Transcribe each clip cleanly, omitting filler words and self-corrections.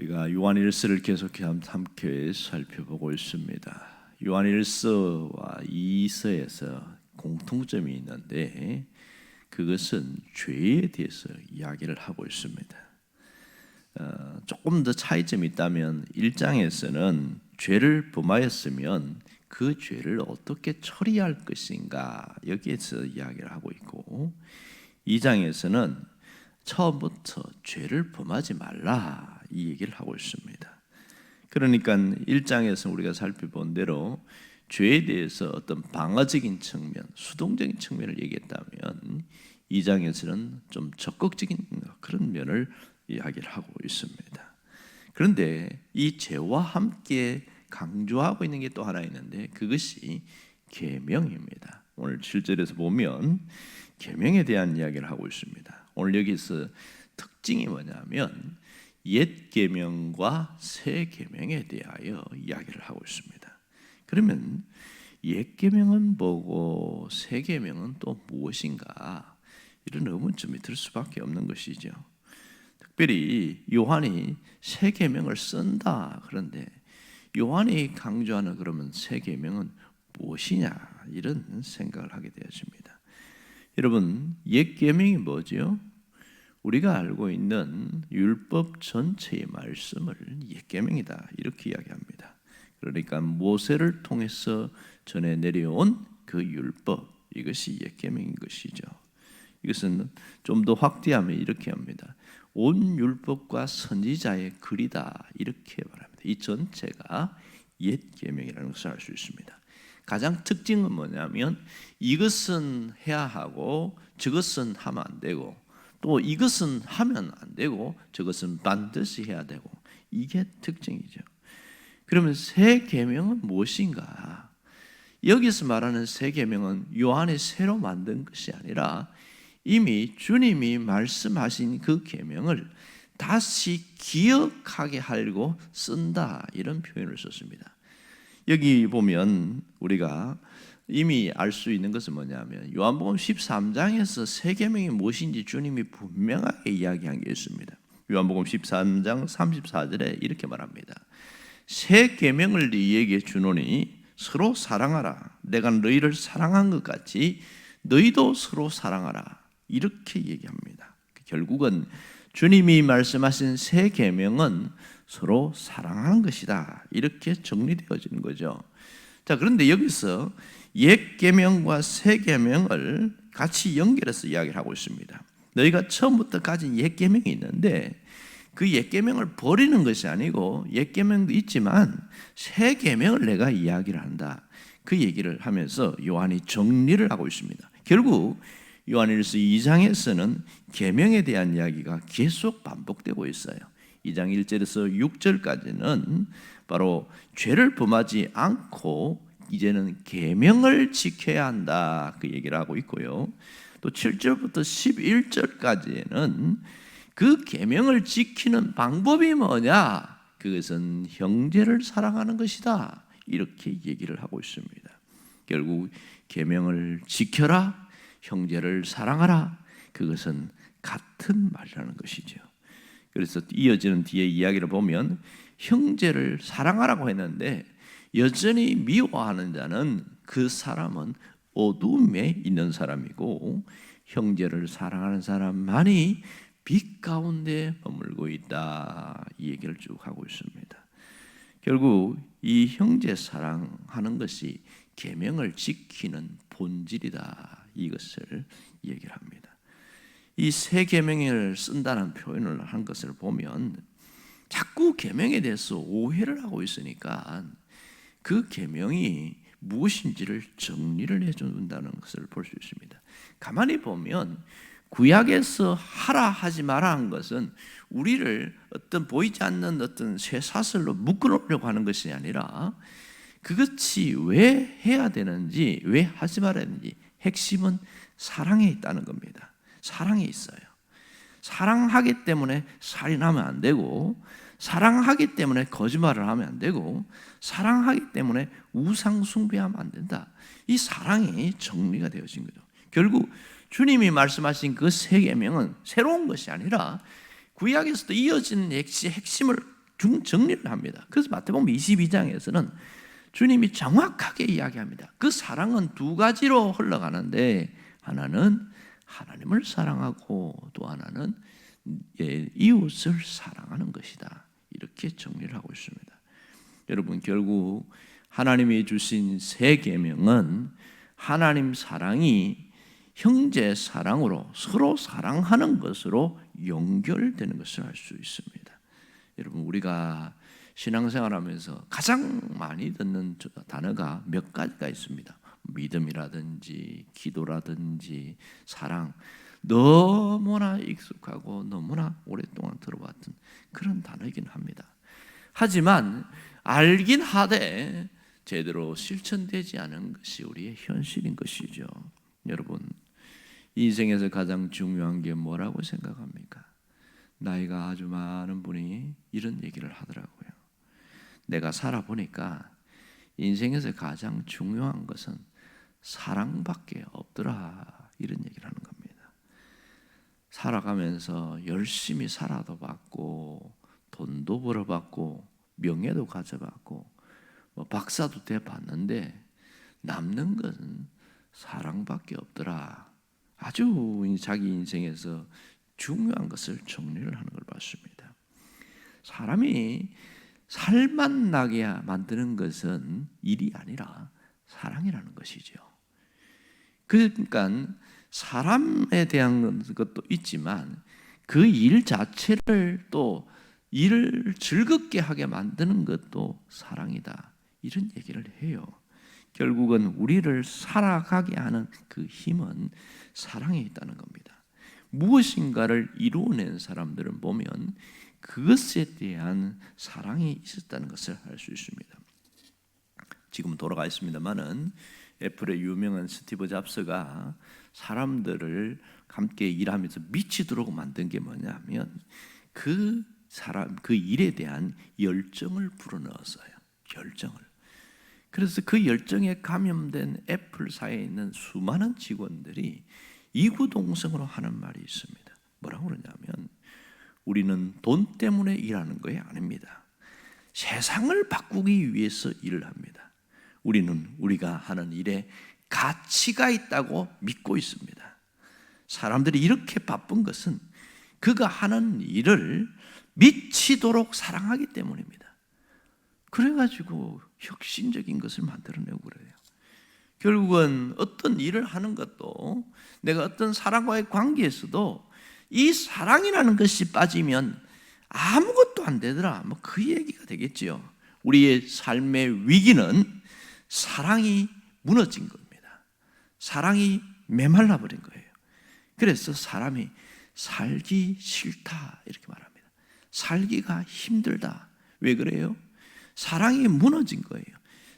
우리가 요한일서를 계속해서 함께 살펴보고 있습니다. 요한일서와 이서에서 공통점이 있는데 그것은 죄에 대해서 이야기를 하고 있습니다. 조금 더 차이점이 있다면 1장에서는 죄를 범하였으면 그 죄를 어떻게 처리할 것인가 여기에서 이야기를 하고 있고 2장에서는 처음부터 죄를 범하지 말라 이 얘기를 하고 있습니다. 그러니까 1장에서 우리가 살펴본 대로 죄에 대해서 어떤 방어적인 측면, 수동적인 측면을 얘기했다면 2장에서는 좀 적극적인 그런 면을 이야기를 하고 있습니다. 그런데 이 죄와 함께 강조하고 있는 게 또 하나 있는데 그것이 계명입니다. 오늘 7절에서 보면 계명에 대한 이야기를 하고 있습니다. 오늘 여기서 특징이 뭐냐면 옛 계명과 새 계명에 대하여 이야기를 하고 있습니다. 그러면 옛 계명은 뭐고 새 계명은 또 무엇인가 이런 의문점이 들 수밖에 없는 것이죠. 특별히 요한이 새 계명을 쓴다. 그런데 요한이 강조하는 그러면 새 계명은 무엇이냐 이런 생각을 하게 되었습니다. 여러분 옛 계명이 뭐죠? 우리가 알고 있는 율법 전체의 말씀을 옛 계명이다 이렇게 이야기합니다. 그러니까 모세를 통해서 전해 내려온 그 율법 이것이 옛 계명인 것이죠. 이것은 좀 더 확대하면 이렇게 합니다. 온 율법과 선지자의 글이다 이렇게 말합니다. 이 전체가 옛 계명이라는 것을 알 수 있습니다. 가장 특징은 뭐냐면 이것은 해야 하고 저것은 하면 안 되고 또 이것은 하면 안 되고 저것은 반드시 해야 되고 이게 특징이죠. 그러면 새 계명은 무엇인가? 여기서 말하는 새 계명은 요한이 새로 만든 것이 아니라 이미 주님이 말씀하신 그 계명을 다시 기억하게 하려고 쓴다 이런 표현을 썼습니다. 여기 보면 우리가 이미 알 수 있는 것은 뭐냐면 요한복음 13장에서 새 계명이 무엇인지 주님이 분명하게 이야기한 게 있습니다. 요한복음 13장 34절에 이렇게 말합니다. 새 계명을 너희에게 주노니 서로 사랑하라. 내가 너희를 사랑한 것 같이 너희도 서로 사랑하라. 이렇게 얘기합니다. 결국은 주님이 말씀하신 새 계명은 서로 사랑하는 것이다. 이렇게 정리되어지는 거죠. 자, 그런데 여기서 옛 계명과 새 계명을 같이 연결해서 이야기를 하고 있습니다. 너희가 처음부터 가진 옛 계명이 있는데 그 옛 계명을 버리는 것이 아니고 옛 계명도 있지만 새 계명을 내가 이야기를 한다. 그 얘기를 하면서 요한이 정리를 하고 있습니다. 결국 요한일서 2장에서는 계명에 대한 이야기가 계속 반복되고 있어요. 2장 1절에서 6절까지는 바로 죄를 범하지 않고 이제는 계명을 지켜야 한다 그 얘기를 하고 있고요. 또 7절부터 11절까지는 그 계명을 지키는 방법이 뭐냐? 그것은 형제를 사랑하는 것이다. 이렇게 얘기를 하고 있습니다. 결국 계명을 지켜라, 형제를 사랑하라. 그것은 같은 말이라는 것이죠. 그래서 이어지는 뒤에 이야기를 보면 형제를 사랑하라고 했는데 여전히 미워하는 자는 그 사람은 어둠에 있는 사람이고 형제를 사랑하는 사람만이 빛 가운데 머물고 있다. 이 얘기를 쭉 하고 있습니다. 결국 이 형제 사랑하는 것이 계명을 지키는 본질이다. 이것을 얘기를 합니다. 이 새 계명을 쓴다는 표현을 한 것을 보면 자꾸 계명에 대해서 오해를 하고 있으니까 그 계명이 무엇인지를 정리를 해준다는 것을 볼 수 있습니다. 가만히 보면 구약에서 하라 하지 마라 한 것은 우리를 어떤 보이지 않는 어떤 쇠사슬로 묶어놓으려고 하는 것이 아니라 그것이 왜 해야 되는지 왜 하지 말아야 되는지 핵심은 사랑에 있다는 겁니다. 사랑이 있어요. 사랑하기 때문에 살인하면 안 되고 사랑하기 때문에 거짓말을 하면 안 되고 사랑하기 때문에 우상 숭배하면 안 된다. 이 사랑이 정리가 되어진 거죠. 결국 주님이 말씀하신 그 새 계명은 새로운 것이 아니라 구약에서도 이어지는 핵심을 정리를 합니다. 그래서 마태복음 22장에서는 주님이 정확하게 이야기합니다. 그 사랑은 두 가지로 흘러가는데 하나는 하나님을 사랑하고 또 하나는 이웃을 사랑하는 것이다. 이렇게 정리를 하고 있습니다. 여러분, 결국 하나님이 주신 세 계명은 하나님 사랑이 형제 사랑으로 서로 사랑하는 것으로 연결되는 것을 알 수 있습니다. 여러분, 우리가 신앙생활하면서 가장 많이 듣는 단어가 몇 가지가 있습니다. 믿음이라든지 기도라든지 사랑, 너무나 익숙하고 너무나 오랫동안 들어왔던 그런 단어이긴 합니다. 하지만 알긴 하되 제대로 실천되지 않은 것이 우리의 현실인 것이죠. 여러분, 인생에서 가장 중요한 게 뭐라고 생각합니까? 나이가 아주 많은 분이 이런 얘기를 하더라고요. 내가 살아보니까 인생에서 가장 중요한 것은 사랑밖에 없더라, 이런 얘기를 하는 겁니다. 살아가면서 열심히 살아도 받고 돈도 벌어받고 명예도 가져받고 박사도 돼봤는데 남는 것은 사랑밖에 없더라. 아주 자기 인생에서 중요한 것을 정리를 하는 걸 봤습니다. 사람이 살맛나게 만드는 것은 일이 아니라 사랑이라는 것이죠. 그러니까 사람에 대한 것도 있지만 그 일 자체를 또 일을 즐겁게 하게 만드는 것도 사랑이다, 이런 얘기를 해요. 결국은 우리를 살아가게 하는 그 힘은 사랑에 있다는 겁니다. 무엇인가를 이루어낸 사람들을 보면 그것에 대한 사랑이 있었다는 것을 알 수 있습니다. 지금 돌아가 있습니다만은 애플의 유명한 스티브 잡스가 사람들을 함께 일하면서 미치도록 만든 게 뭐냐면 그 일에 대한 열정을 불어넣었어요. 열정을. 그래서 그 열정에 감염된 애플사에 있는 수많은 직원들이 이구동성으로 하는 말이 있습니다. 뭐라고 그러냐면 우리는 돈 때문에 일하는 것이 아닙니다. 세상을 바꾸기 위해서 일을 합니다. 우리는 우리가 하는 일에 가치가 있다고 믿고 있습니다. 사람들이 이렇게 바쁜 것은 그가 하는 일을 미치도록 사랑하기 때문입니다. 그래가지고 혁신적인 것을 만들어내고 그래요. 결국은 어떤 일을 하는 것도 내가 어떤 사람과의 관계에서도 이 사랑이라는 것이 빠지면 아무것도 안 되더라, 그 얘기가 되겠지요. 우리의 삶의 위기는 사랑이 무너진 겁니다. 사랑이 메말라 버린 거예요. 그래서 사람이 살기 싫다, 이렇게 말합니다. 살기가 힘들다. 왜 그래요? 사랑이 무너진 거예요.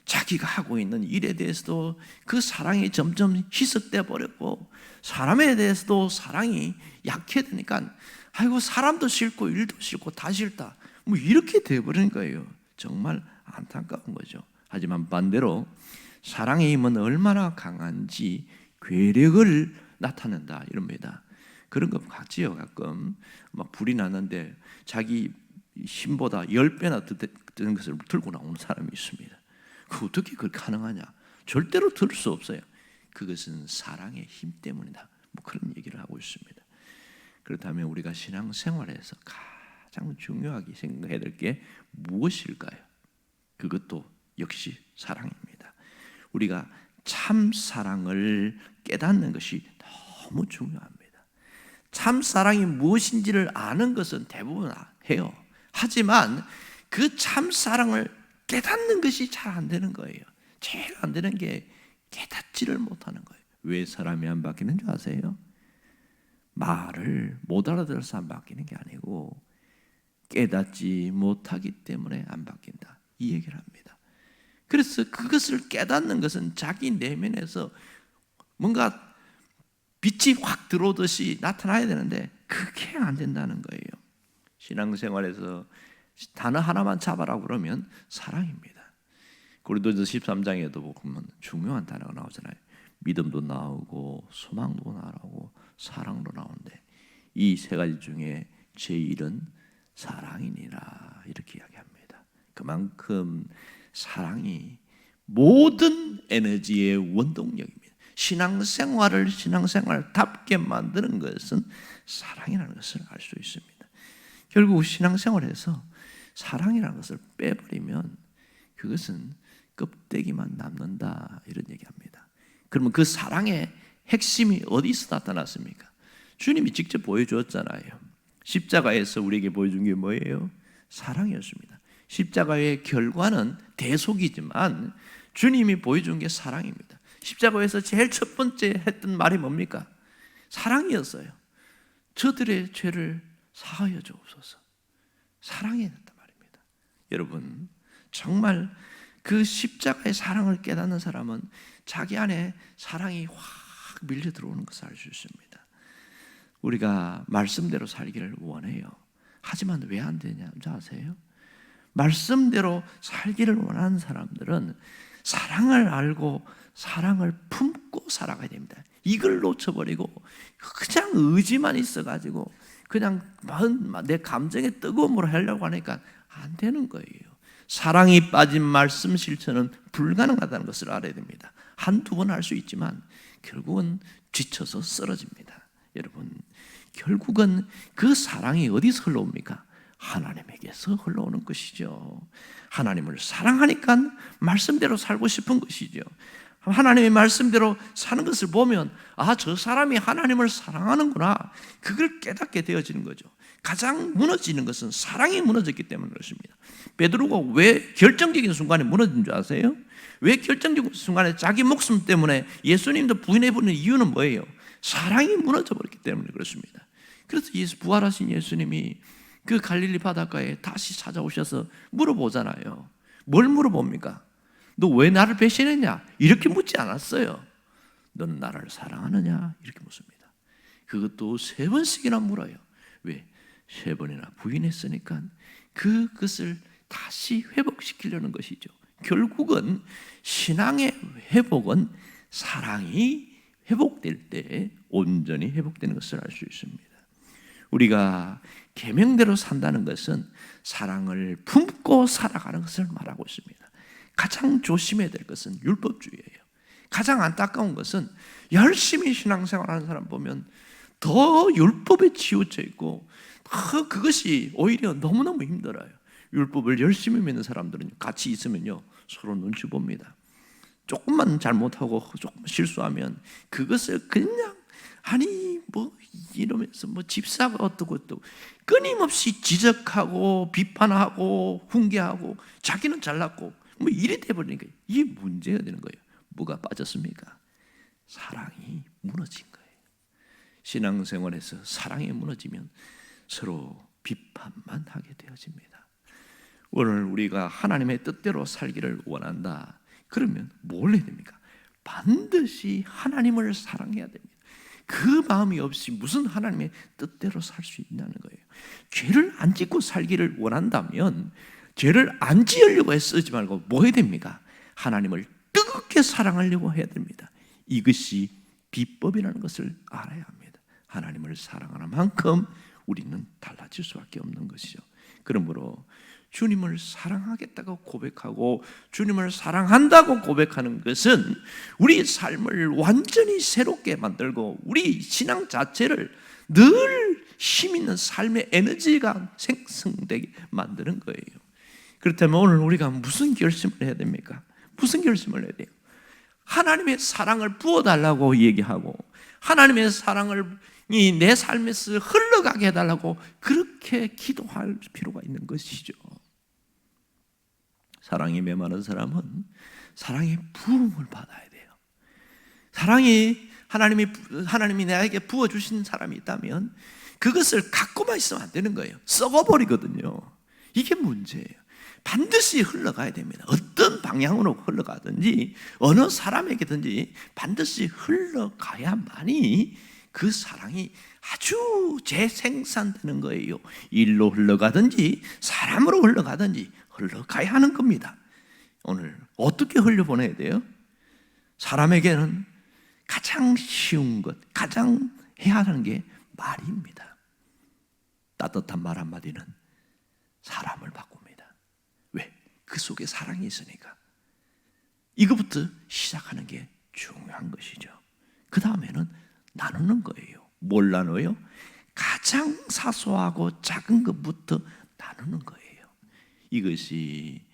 자기가 하고 있는 일에 대해서도 그 사랑이 점점 희석돼 버렸고 사람에 대해서도 사랑이 약해지니까 아이고 사람도 싫고 일도 싫고 다 싫다, 이렇게 돼버린 거예요. 정말 안타까운 거죠. 하지만 반대로 사랑의 힘은 얼마나 강한지 괴력을 나타낸다, 이럽니다. 그런 거 같지요. 가끔 막 불이 났는데 자기 힘보다 10배나 드는 것을 들고 나오는 사람이 있습니다. 그 어떻게 그렇게 가능하냐? 절대로 들을 수 없어요. 그것은 사랑의 힘 때문이다, 그런 얘기를 하고 있습니다. 그렇다면 우리가 신앙생활에서 가장 중요하게 생각해야 될 게 무엇일까요? 그것도 역시 사랑입니다. 우리가 참 사랑을 깨닫는 것이 너무 중요합니다. 참 사랑이 무엇인지를 아는 것은 대부분 해요. 하지만 그 참 사랑을 깨닫는 것이 잘 안 되는 거예요. 제일 안 되는 게 깨닫지를 못하는 거예요. 왜 사람이 안 바뀌는 줄 아세요? 말을 못 알아들어서 안 바뀌는 게 아니고 깨닫지 못하기 때문에 안 바뀐다, 이 얘기를 합니다. 그래서 그것을 깨닫는 것은 자기 내면에서 뭔가 빛이 확 들어오듯이 나타나야 되는데 그게 안 된다는 거예요. 신앙생활에서 단어 하나만 잡아라 그러면 사랑입니다. 고린도전서 13장에도 보면 중요한 단어가 나오잖아요. 믿음도 나오고 소망도 나오고 사랑도 나오는데 이 세 가지 중에 제일은 사랑이니라, 이렇게 이야기합니다. 그만큼 사랑이 모든 에너지의 원동력입니다. 신앙생활답게 만드는 것은 사랑이라는 것을 알 수 있습니다. 결국 신앙생활에서 사랑이라는 것을 빼버리면 그것은 껍데기만 남는다, 이런 얘기합니다. 그러면 그 사랑의 핵심이 어디서 나타났습니까? 주님이 직접 보여주었잖아요. 십자가에서 우리에게 보여준 게 뭐예요? 사랑이었습니다. 십자가의 결과는 대속이지만 주님이 보여준 게 사랑입니다. 십자가에서 제일 첫 번째 했던 말이 뭡니까? 사랑이었어요. 저들의 죄를 사하여 주옵소서. 사랑이었단 말입니다. 여러분, 정말 그 십자가의 사랑을 깨닫는 사람은 자기 안에 사랑이 확 밀려 들어오는 것을 알 수 있습니다. 우리가 말씀대로 살기를 원해요. 하지만 왜 안 되냐 아세요? 말씀대로 살기를 원하는 사람들은 사랑을 알고 사랑을 품고 살아가야 됩니다. 이걸 놓쳐버리고 그냥 의지만 있어가지고 그냥 내 감정의 뜨거움으로 하려고 하니까 안 되는 거예요. 사랑이 빠진 말씀 실천은 불가능하다는 것을 알아야 됩니다. 한두 번 할 수 있지만 결국은 지쳐서 쓰러집니다. 여러분, 결국은 그 사랑이 어디서 흘러옵니까? 하나님에게서 흘러오는 것이죠. 하나님을 사랑하니까 말씀대로 살고 싶은 것이죠. 하나님의 말씀대로 사는 것을 보면 저 사람이 하나님을 사랑하는구나, 그걸 깨닫게 되어지는 거죠. 가장 무너지는 것은 사랑이 무너졌기 때문에 그렇습니다. 베드로가 왜 결정적인 순간에 무너진 줄 아세요? 왜 결정적인 순간에 자기 목숨 때문에 예수님도 부인해버리는 이유는 뭐예요? 사랑이 무너져버렸기 때문에 그렇습니다. 그래서 부활하신 예수님이 그 갈릴리 바닷가에 다시 찾아오셔서 물어보잖아요. 뭘 물어봅니까? 너 왜 나를 배신했냐? 이렇게 묻지 않았어요. 너는 나를 사랑하느냐? 이렇게 묻습니다. 그것도 3번씩이나 물어요. 왜? 3번이나 부인했으니까 그것을 다시 회복시키려는 것이죠. 결국은 신앙의 회복은 사랑이 회복될 때 온전히 회복되는 것을 알 수 있습니다. 우리가 계명대로 산다는 것은 사랑을 품고 살아가는 것을 말하고 있습니다. 가장 조심해야 될 것은 율법주의예요. 가장 안타까운 것은 열심히 신앙생활하는 사람 보면 더 율법에 치우쳐 있고 그것이 오히려 너무너무 힘들어요. 율법을 열심히 믿는 사람들은 같이 있으면요 서로 눈치 봅니다. 조금만 잘못하고 조금 실수하면 그것을 그냥 이러면서 집사가 어떻고 끊임없이 지적하고 비판하고 훈계하고 자기는 잘났고 이래 돼버리니까 이게 문제가 되는 거예요. 뭐가 빠졌습니까? 사랑이 무너진 거예요. 신앙생활에서 사랑이 무너지면 서로 비판만 하게 되어집니다. 오늘 우리가 하나님의 뜻대로 살기를 원한다. 그러면 뭘 해야 됩니까? 반드시 하나님을 사랑해야 됩니다. 그 마음이 없이 무슨 하나님의 뜻대로 살 수 있냐는 거예요. 죄를 안 짓고 살기를 원한다면 죄를 안 지으려고 쓰지 말고 뭐 해야 됩니까? 하나님을 뜨겁게 사랑하려고 해야 됩니다. 이것이 비법이라는 것을 알아야 합니다. 하나님을 사랑하는 만큼 우리는 달라질 수밖에 없는 것이죠. 그러므로 주님을 사랑하겠다고 고백하고 주님을 사랑한다고 고백하는 것은 우리 삶을 완전히 새롭게 만들고 우리 신앙 자체를 늘 힘 있는 삶의 에너지가 생성되게 만드는 거예요. 그렇다면 오늘 우리가 무슨 결심을 해야 됩니까? 무슨 결심을 해야 돼요? 하나님의 사랑을 부어달라고 얘기하고 하나님의 사랑을 내 삶에서 흘러가게 해달라고 그렇게 기도할 필요가 있는 것이죠. 사랑이 메마른 사람은 사랑의 부음을 받아야 돼요. 하나님이 나에게 부어주신 사람이 있다면 그것을 갖고만 있으면 안 되는 거예요. 썩어버리거든요. 이게 문제예요. 반드시 흘러가야 됩니다. 어떤 방향으로 흘러가든지 어느 사람에게든지 반드시 흘러가야만이 그 사랑이 아주 재생산되는 거예요. 일로 흘러가든지 사람으로 흘러가든지 흘러가야 하는 겁니다. 오늘 어떻게 흘려보내야 돼요? 사람에게는 가장 쉬운 것, 가장 해야 하는 게 말입니다. 따뜻한 말 한마디는 사람을 바꿉니다. 그 속에 사랑이 있으니까 이거부터 시작하는 게 중요한 것이죠. 그 다음에는 나누는 거예요. 뭘 나눠요? 가장 사소하고 작은 것부터 나누는 거예요. 이것이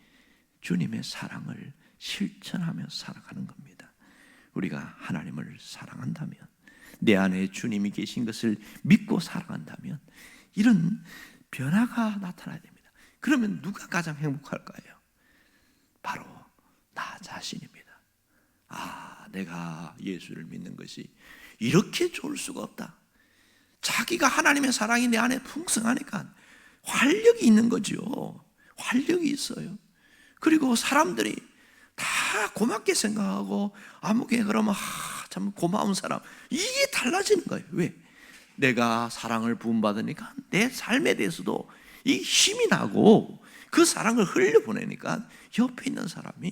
주님의 사랑을 실천하며 살아가는 겁니다. 우리가 하나님을 사랑한다면, 내 안에 주님이 계신 것을 믿고 살아간다면 이런 변화가 나타나야 됩니다. 그러면 누가 가장 행복할까요? 바로 나 자신입니다. 내가 예수를 믿는 것이 이렇게 좋을 수가 없다. 자기가 하나님의 사랑이 내 안에 풍성하니까 활력이 있는 거죠. 활력이 있어요. 그리고 사람들이 다 고맙게 생각하고 아무개 그러면 참 고마운 사람, 이게 달라지는 거예요. 왜? 내가 사랑을 부음받으니까 내 삶에 대해서도 이 힘이 나고 그 사랑을 흘려보내니까 옆에 있는 사람이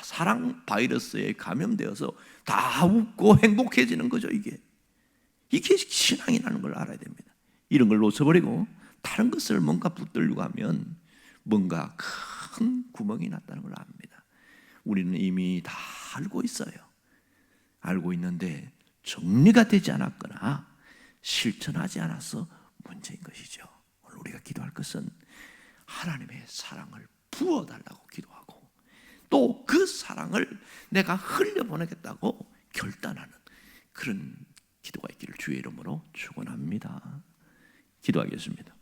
사랑 바이러스에 감염되어서 다 웃고 행복해지는 거죠. 이게 신앙이라는 걸 알아야 됩니다. 이런 걸 놓쳐버리고 다른 것을 뭔가 붙들려고 하면 뭔가 큰 구멍이 났다는 걸 압니다. 우리는 이미 다 알고 있어요. 알고 있는데 정리가 되지 않았거나 실천하지 않아서 문제인 것이죠. 오늘 우리가 기도할 것은 하나님의 사랑을 부어달라고 기도하고 또 그 사랑을 내가 흘려보내겠다고 결단하는 그런 기도가 있기를 주의 이름으로 축원합니다. 기도하겠습니다.